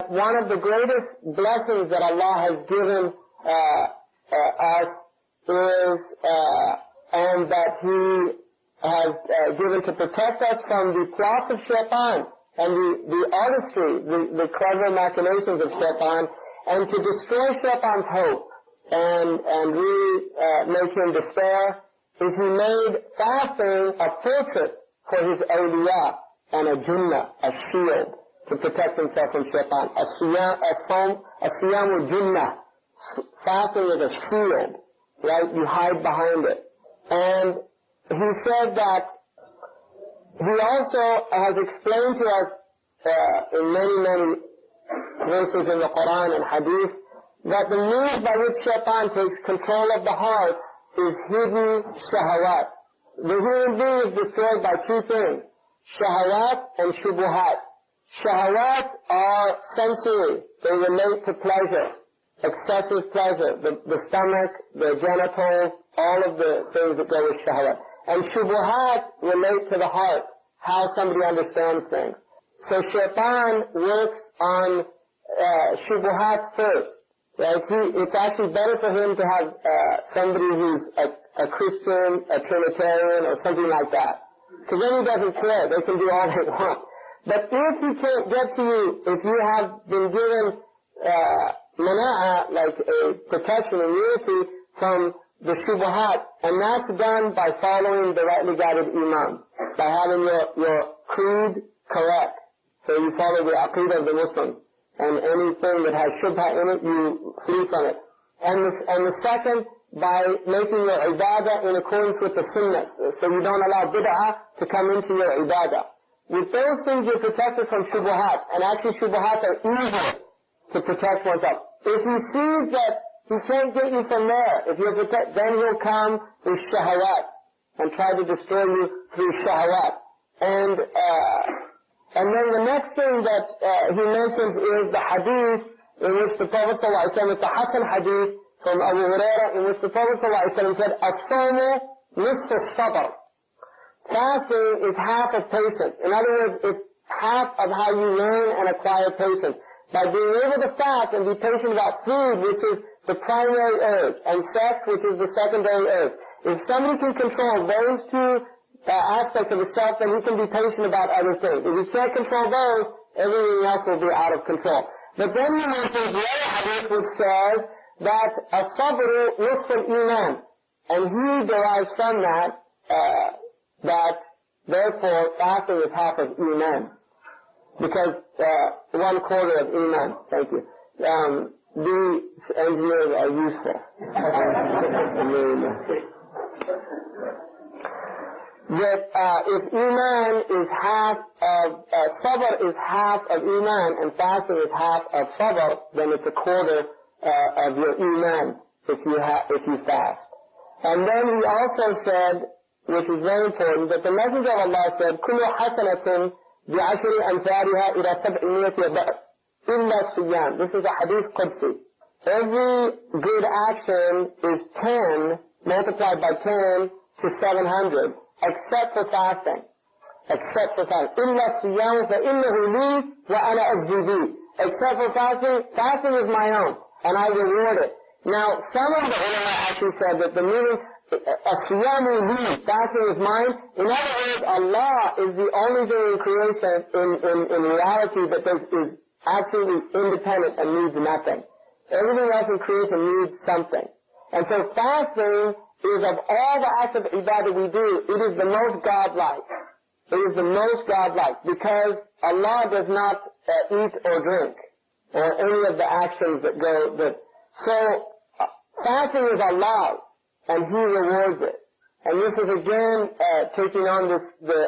that one of the greatest blessings that Allah has given us is, and that He has given to protect us from the plots of Shaytan and the artistry, the clever machinations of Shaytan, and to destroy Shaytan's hope and really make him despair, is He made fasting a fortress for His awliya and a junnah, a shield, to protect himself from Shaytan. As-siyamu junnah. Fasting is a shield, right? You hide behind it. And He said that He also has explained to us in many verses in the Qur'an and Hadith that the means by which Shaytan takes control of the heart is hidden shahawat. The human being is destroyed by two things, shahawat and shubuhat. Shahawat are sensory. They relate to pleasure, excessive pleasure, the stomach, the genitals, all of the things that go with shahawat. And shubuhat relate to the heart, how somebody understands things. So Shaytan works on shubuhat first, right? It's actually better for him to have somebody who's a Christian, a Trinitarian, or something like that. Because then he doesn't care. They can do all they want. But if he can't get to you, if you have been given mana'a, like a protection, immunity from the shubuhat, and that's done by following the rightly guided imam, by having your creed correct. So you follow the aqeedah of the Muslim, and anything that has shubha in it, you flee from it. And the second, by making your ibadah in accordance with the sunnah, so you don't allow bid'ah to come into your ibadah. With those things, you're protected from shubuhat, and actually shubuhat are easier to protect oneself. If he sees that he can't get you from there, if you're protected, then he'll come with shahawat and try to destroy you through shahawat. And then the next thing that he mentions is the hadith in which the Prophet ﷺ, it's a Hasan hadith from Abu Hurairah, in which the Prophet ﷺ said, "As-sawmu nisfu as-sabr." Fasting is half of patience. In other words, it's half of how you learn and acquire patience. By being able to fast and be patient about food, which is the primary urge, and sex, which is the secondary urge. If somebody can control those two aspects of himself, then he can be patient about other things. If he can't control those, everything else will be out of control. But then he mentions the other hadith which says that as-sabru nisfu al-iman, and he derives from that that therefore fasting is half of iman, because 1/4 of iman. Thank you. These engineers are useful. That if iman is half of, sabr is half of iman, and fasting is half of sabr, then it's 1/4 of your iman if you fast. And then he also said, which is very important, that the Messenger of Allah said, كُلُّ حَسَنَةٍ بِعَشْرِ أَمْثَالِهَا إِلَى 700 ضَعْفٍ إِلَّا الصِّيَامِ. This is a hadith Qudsi. Every good action is 10 multiplied by 10 to 700, except for fasting. Except for fasting. إِلَّا الصِّيَامِ فَإِنَّهُ لِي وَأَنَا أَجْزِي بِهِ. Except for fasting, fasting is my own, and I reward it. Now, some of the ulama actually said that the meaning, as-siyamu li, fasting is mine. In other words, Allah is the only thing in creation, in reality, that is absolutely independent and needs nothing. Everything else in creation needs something. And so fasting is, of all the acts of ibadah we do, it is the most godlike. It is the most godlike, because Allah does not eat or drink, or any of the actions that go. So fasting is allowed, and He rewards it. And this is again taking on the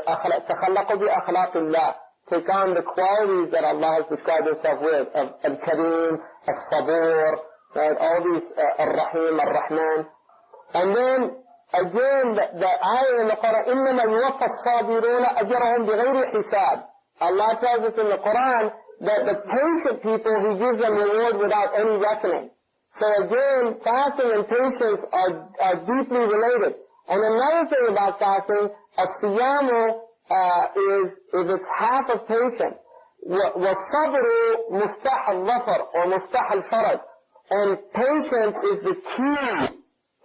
تَخَلَّقُ بِأَخْلَاقِ اللَّهِ, take on the qualities that Allah has described Himself with, of Al-Kareem, Al-Sabur, right, all these, Al-Rahim, Al-Rahman. And then, again, the ayah in the Qur'an, إِنَّمَا يُوَفَّى الصَّابِرُونَ أَجْرَهُمْ بِغَيْرِ حِسَابٍ. Allah tells us in the Qur'an that the patient people, He gives them reward without any reckoning. So again, fasting and patience are deeply related. And another thing about fasting, as-siyamu is, if it's half of patience, وَالصَّبْرُ مُفْتَحَ الظَّفَرِ or مُفْتَحَ الْفَرَجِ. And patience is the key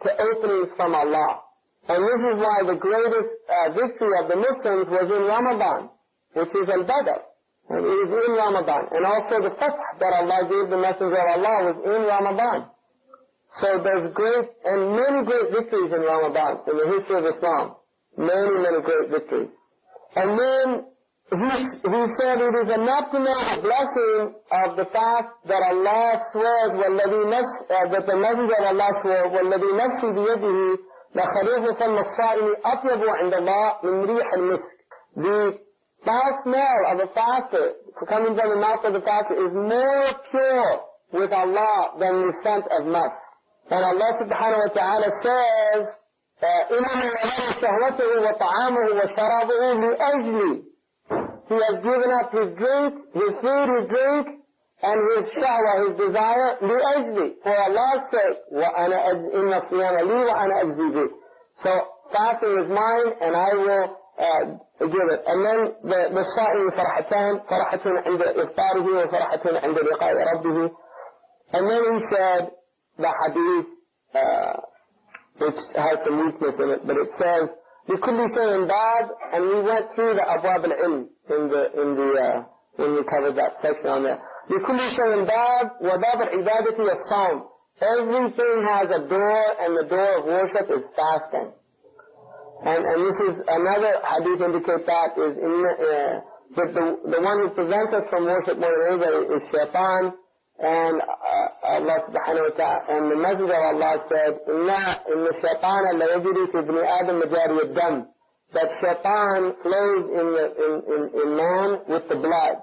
to openings from Allah. And this is why the greatest victory of the Muslims was in Ramadan, which is al-Badr. And it is in Ramadan. And also the fath that Allah gave the Messenger of Allah was in Ramadan. So there's great, and many great victories in Ramadan, in the history of Islam. Many, many great victories. And then he said it is enough to know the blessing of the fast that Allah swears, that the Messenger of Allah swore, وَالَّذِي نَفْسِي بِيَدِهِ لَخَلِيفُ فَمَّ الصَّائِمِ أَطْيَبُ عِنْدَ اللَّهِ مِنْ رِيحِ الْمِسْكِ. The foul smell of a faster, coming from the mouth of the faster, is more pure with Allah than the scent of musk. And Allah subhanahu wa ta'ala says, إِنَّمَا يَمَنُ شَهْوَتُهُ وَطَعَامُهُ وَشَرَابُهُ لِأَجْلِي. He has given up his drink, his food, his drink, and his shahwa, his desire, لِأَجْلِي, for Allah's sake. وَأَنَا إِنَّ الصِّيَامَ لِي وَأَنَا أَجْزِي بِهِ. So fasting is mine, and I will give it. And then the صائم فرحتان, فرحة عند إفطاره وفرحة عند لقاء ربه. And then he said, the hadith, which has some weakness in it, but it says, لِكُلِّ شَيْءٍ بَابٍ, and we went through the abwab al-ilm when we covered that section on there. لِكُلِّ شَيْءٍ بَابٍ وَبَابَ الْعِبَادَةِ وَالصَّوْمِ. Everything has a door, and the door of worship is fasting. And this is another hadith indicate that is that the one who prevents us from worship more than anybody is Shaytan. And Allah subhanahu wa ta'ala, and the Messenger of Allah said, إِنَّ الشَّيْطَانَ لَيَجْرِي فِي ابْنِ آدَمَ مَجَارِيَ الدَّمِ. That Shaytan flows in man with the blood,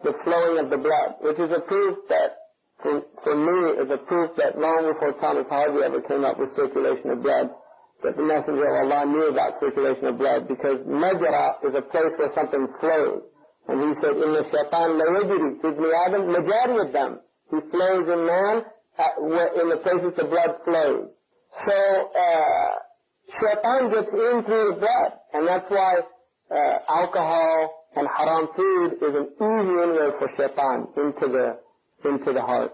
the flowing of the blood, which is a proof that, for me, is a proof that long before Thomas Harvey ever came up with circulation of blood, that the Messenger of Allah knew about circulation of blood, because majra is a place where something flows. And he said, إِنَّ الشَّيْطَانَ لَيَجْرِي فِي ابْنِ آدَمَ مَجَارِيَ الدَّمِ. He flows in man in the places the blood flows. So, Shaytan gets in through the blood, and that's why alcohol and haram food is an easy inroad for Shaytan into the heart.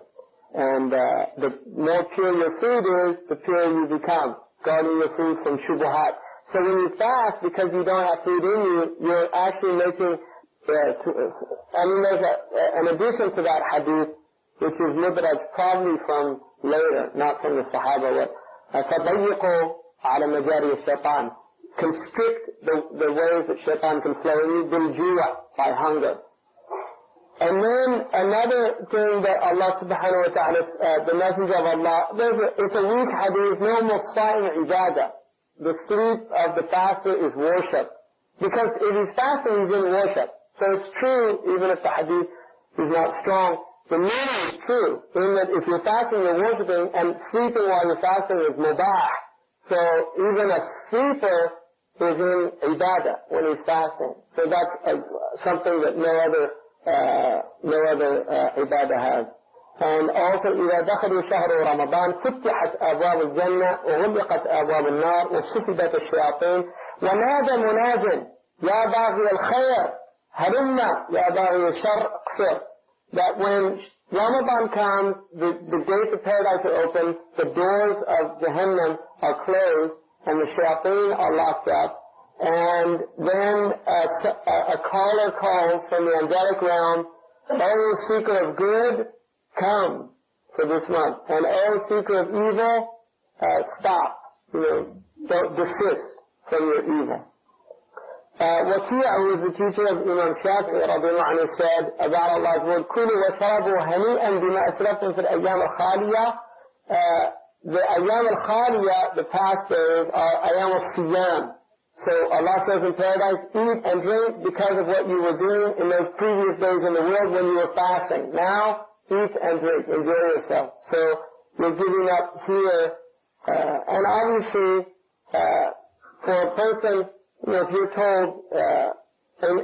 And the more pure your food is, the purer you become, guarding your food from shubuhat. So when you fast, because you don't have food in you, you're actually making, there's an addition to that hadith, which is mudraj probably from later, not from the Sahaba. فَضَيِّقُوا عَلَى مَجَارِيِ الشَّيْطَانِ. Constrict the ways that Shaytan can flow in you, بِالْجُوعِ, by hunger. And then another thing that Allah subhanahu wa ta'ala, the Messenger of Allah, it's a weak hadith, نَوْمُ الصَّائِمِ عِبَادَةً. The sleep of the faster is worship. Because if he's fasting, he's in worship. So it's true, even if the hadith is not strong, the meaning is true, in that if you're fasting, you're worshiping, and sleeping while you're fasting is mubah. So even a sleeper is in ibadah when he's fasting. So that's something that no other ibadah has. And also, إذا دخلوا شهر رمضان فتحت أبواب الجنة وغلقت أبواب النار وصفدت الشياطين ونادى مناد يا باغي الخير هلم يا باغي الشر اقصر. That when Ramadan comes, the gates of paradise are open, the doors of Jahannam are closed, and the shayateen are locked up, and then a caller calls from the angelic realm, O seeker of good, come for this month, and O seeker of evil, stop, don't desist from your evil. Waki'a, who is the teacher of Imam Shafi'i radiallahu anhu, said about Allah's word, كُلُوا وَشْرَبُوا هَنِيئًا بِمَا أَسْلَفْتُمْ فِي الْأَيَّامِ الْخَالِيَةِ. The Ayyam al-Khaliyah, the past days, are Ayyam al-Siyam. So Allah says in paradise, eat and drink because of what you were doing in those previous days in the world when you were fasting. Now, eat and drink, enjoy yourself. So you're giving up here, and obviously, for a person, if you're told,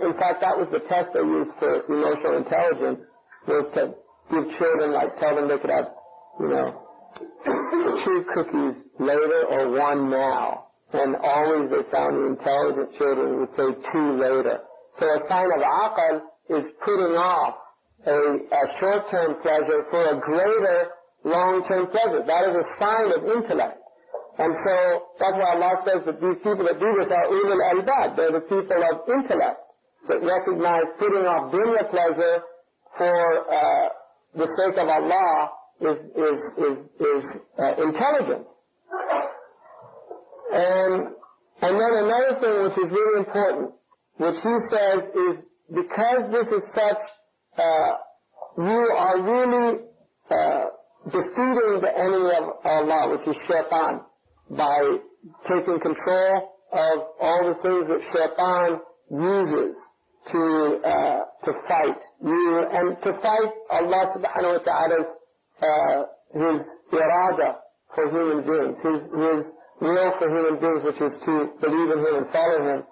in fact that was the test they used for emotional intelligence, was to give children, tell them they could have, 2 cookies later or 1 now. And always they found the intelligent children would say 2 later. So a sign of aql is putting off a short-term pleasure for a greater long-term pleasure. That is a sign of intellect. And so that's why Allah says that these people that do this are ulul albab. They're the people of intellect that recognize putting off dunya pleasure for the sake of Allah is intelligence. And then another thing which is really important, which he says is because this is such, you are really defeating the enemy of Allah, which is Shaytan, by taking control of all the things that Shaytan uses to fight you and to fight Allah subhanahu wa ta'ala's his irada for human beings, his will for human beings, which is to believe in him and follow him.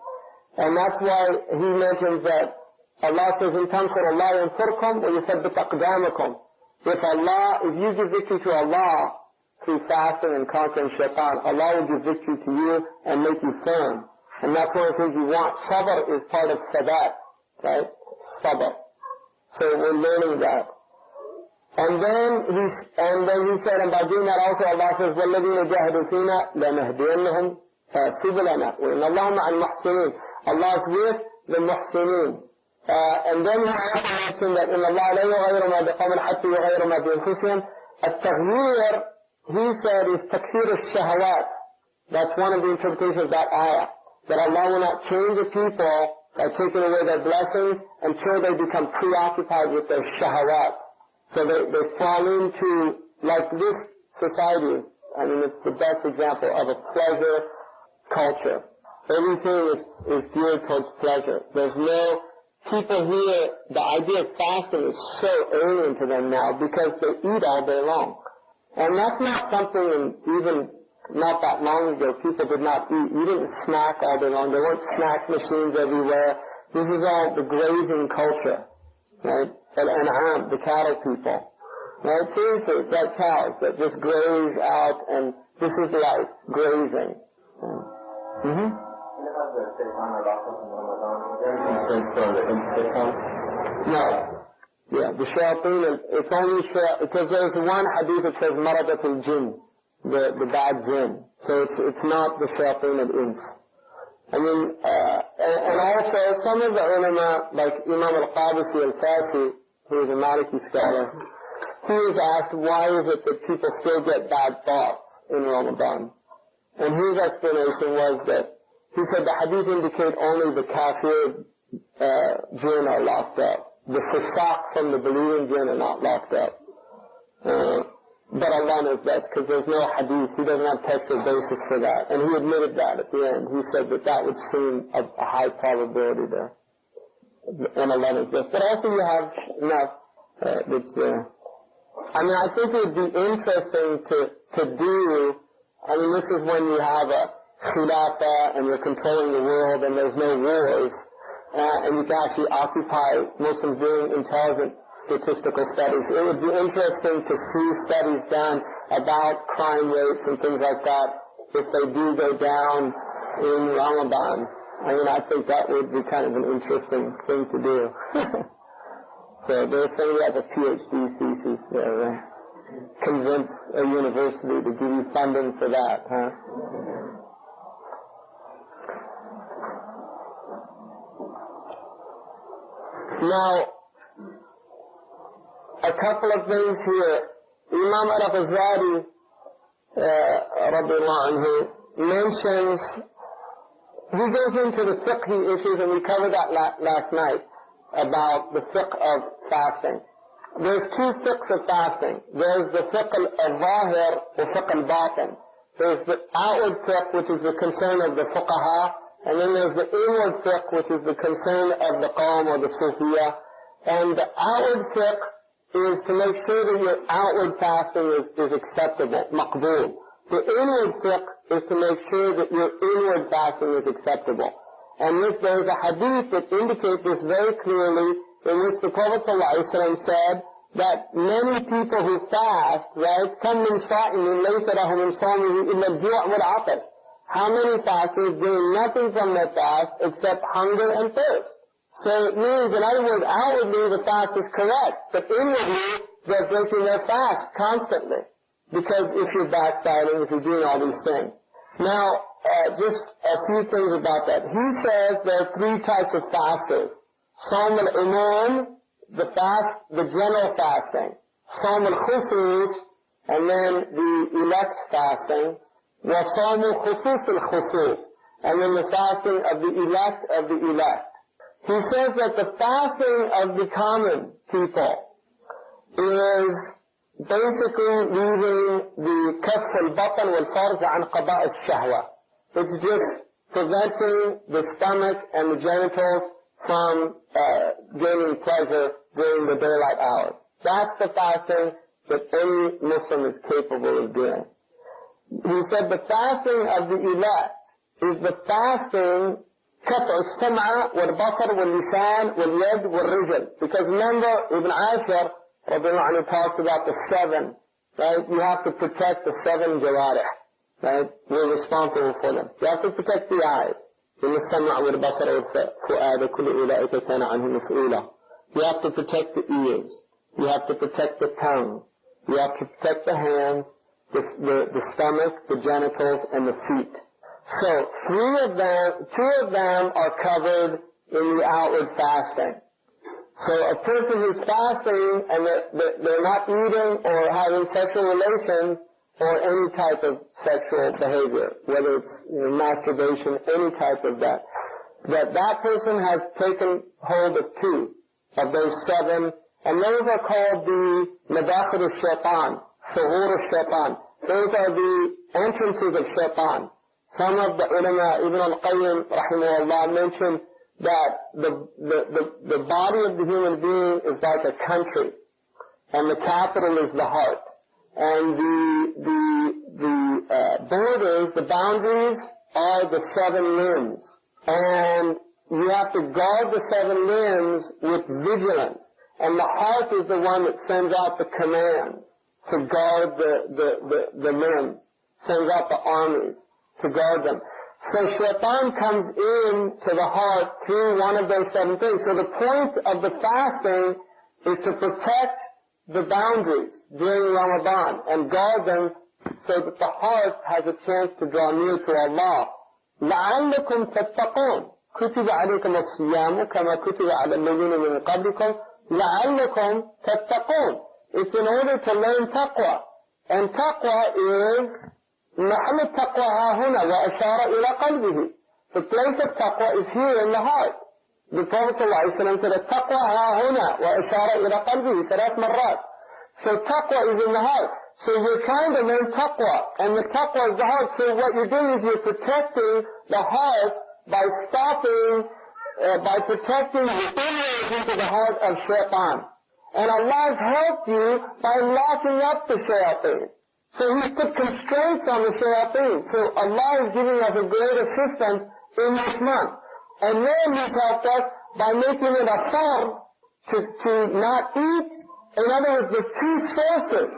And that's why he mentions that Allah says, in tansur Allah yansurkum wa yuthabbit aqdamakum. If you give victory to Allah through fasting and conquering Shaytan, Allah will give victory to you and make you firm. And that's one of the things you want. Sabr is part of sabat, right? Sabr. So we're learning that. And then he said, and by doing that also Allah says, وَالَّذِينَ جَاهَدُوا فِينَا لَنَهْدِيَنَّهُمْ سُبُلَنَا وَإِنَّ اللَّهَ مَعَ الْمُحْسِنِينَ. Allah is with the muhsinin. And then he also mentioned that إِنَّ اللَّهَ لَا يُغَيِّرُ مَا بِقَوْمٍ حَتَّى يُغَيِّرُ مَا بِأَنفُسِهِمْ. التغيير, he said, is takfir al-shahawat. That's one of the interpretations of that ayah. That Allah will not change the people by taking away their blessings until they become preoccupied with their shahawat. So they fall into, like this society, I mean, it's the best example of a pleasure culture. Everything is geared towards pleasure. There's no, people here, the idea of fasting is so alien to them now because they eat all day long. And that's not something, even not that long ago, people did not eat. You didn't snack all day long. There weren't snack machines everywhere. This is all the grazing culture, right? And the cattle people. Right? Seriously, it's like cows that just graze out, and this is life, grazing. Mm-hmm. No. Yeah, the shayateen, it's only because there's one hadith that says maradat al-jinn, the bad jinn. So it's not the shayateen al-ins. I mean, and also some of the ulama, like Imam al-Qabisi al-Fasi, who is a Maliki scholar, he was asked why is it that people still get bad thoughts in Ramadan. And his explanation was that he said the hadith indicate only the kafir jinn are locked up. The fusaq from the believing jinn are not locked up. But Allah knows best because there's no hadith. He doesn't have textual basis for that. And he admitted that at the end. He said that would seem a high probability there. And Allah knows best. But also you have enough that's there. I mean, I think it would be interesting to do, I mean, this is when you have a khilafah and you're controlling the world and there's no wars, and you can actually occupy Muslims doing intelligent statistical studies. It would be interesting to see studies done about crime rates and things like that if they do go down in Ramadan. I mean, I think that would be kind of an interesting thing to do. So there's somebody has a PhD thesis there. Convince a university to give you funding for that, huh? Now, a couple of things here. Imam al-Ghazali, radiallahu anhu, mentions, he goes into the fiqh issues, and we covered that last night, about the fiqh of fasting. There's two fiqhs of fasting. There's the fiqh al-zahir and fiqh al-batin. There's the outward fiqh, which is the concern of the fuqaha, and then there's the inward fiqh, which is the concern of the qawm or the sufiyah. And the outward fiqh is to make sure that your outward fasting is acceptable, maqbool. The inward fiqh is to make sure that your inward fasting is acceptable. And there's a hadith that indicates this very clearly, in which the Prophet ﷺ said that many people who fast, right, كَمْ مِنْ صَائِمٍ لَيْسَ لَهُ مِنْ صَوْمِهِ إِلَّا الْجُوعُ وَالْعَطَشُ. How many fasters doing nothing from their fast except hunger and thirst? So it means, in other words, outwardly the fast is correct, but inwardly they're breaking their fast constantly. Because if you're backbiting, if you're doing all these things. Now, just a few things about that. He says there are three types of fasters. Sawm al-Umum, the fast, the general fasting. Sawm al-Khusus, and then the elect fasting. Wa Sawm al-Khusus al-Khusus, and then the fasting of the elect of the elect. He says that the fasting of the common people is basically leaving the kaff al-batan wal-farj an qada' al-shahwa. It's just preventing the stomach and the genitals from gaining pleasure during the daylight hours. That's the fasting that any Muslim is capable of doing. He said the fasting of the elect is the fasting قطع السمع والبصر واللسان واليد والرجل. Because remember, Ibn Ashar radiallahu anhu talks about the seven, right? You have to protect the seven jawarih, right? You're responsible for them. You have to protect the eyes. إن السمع والبصر والفؤاد كل أولئك كان عنه مسؤولا. You have to protect the ears. You have to protect the tongue. You have to protect the hands, the stomach, the genitals, and the feet. So, two of them are covered in the outward fasting. So a person who's fasting and they're not eating or having sexual relations or any type of sexual behavior, whether it's masturbation, any type of that person has taken hold of two of those seven, and those are called the madakhil al-Shaytan, thuhur al-Shaytan. Those are the entrances of Shaytan. Some of the ulama, Ibn al-Qayyim, rahimahullah, mentioned that the body of the human being is like a country, and the capital is the heart. And the borders, the boundaries, are the seven limbs. And you have to guard the seven limbs with vigilance. And the heart is the one that sends out the command to guard the limb, sends out the armies to guard them. So Shaytan comes in to the heart through one of those seven things. So the point of the fasting is to protect the boundaries during Ramadan and guard them so that the heart has a chance to draw near to Allah. لَعَلَّكُمْ تَتَّقُونَ كُتِبَ عَلَيْكُمُ الصِّيَامُ كَمَا كُتِبَ عَلَى الَّذِينَ مِنْ قَبْلِكُمْ لَعَلَّكُمْ تَتَّقُونَ. It's in order to learn taqwa. And taqwa is محل التقوى ها هنا وأشار إلى قلبه. The place of taqwa is here in the heart. The Prophet ﷺ said, التقوى ها هنا وأشار إلى قلبه ثلاث مرات. So taqwa is in the heart. So you're trying to learn taqwa, and the taqwa is the heart. So what you're doing is you're protecting the heart by stopping, by protecting the inroads into the heart of Shaytan. And Allah has helped you by locking up the shayateen. So He's put constraints on the shayateen. So Allah is giving us a great assistance in this month. And then He's helped us by making it a farm to not eat. In other words, the two sources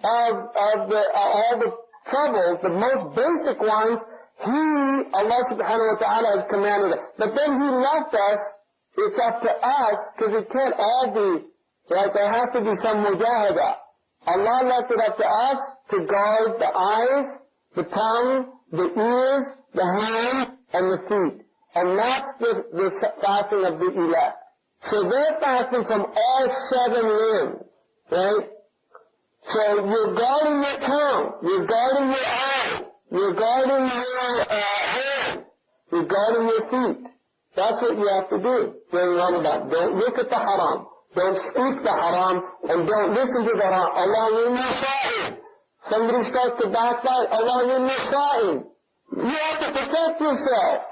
of all the troubles, the most basic ones, Allah subhanahu wa ta'ala has commanded it. But then He left us, it's up to us, because it can't all be, right, there has to be some mujahadah. Allah left it up to us to guard the eyes, the tongue, the ears, the hands, and the feet. And that's the fasting of the elect. So they're fasting from all seven limbs, right? So you're guarding your tongue, you're guarding your eyes, you're guarding your hands, you're guarding your feet. That's what you have to do during Ramadan. Don't look at the haram. Don't speak the haram, and don't listen to the haram. Allah inni sa'im. Somebody starts to backbite. Allah inni sa'im. You have to protect yourself.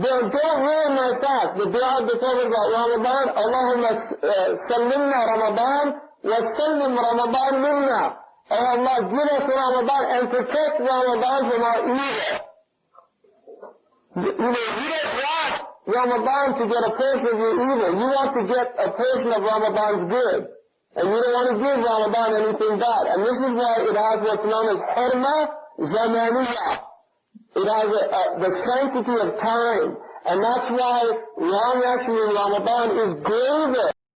Don't ruin my fast. The dua they talk about Ramadan, Allahumma sallimna Ramadan, wa sallim Ramadan minna. Oh Allah, give us Ramadan and protect Ramadan from our evil. You don't want Ramadan to get a portion of your evil. You want to get a portion of Ramadan's good. And you don't want to give Ramadan anything bad. And this is why it has what's known as hurma zamaniyah. It has the sanctity of time. And that's why long action in Ramadan is greater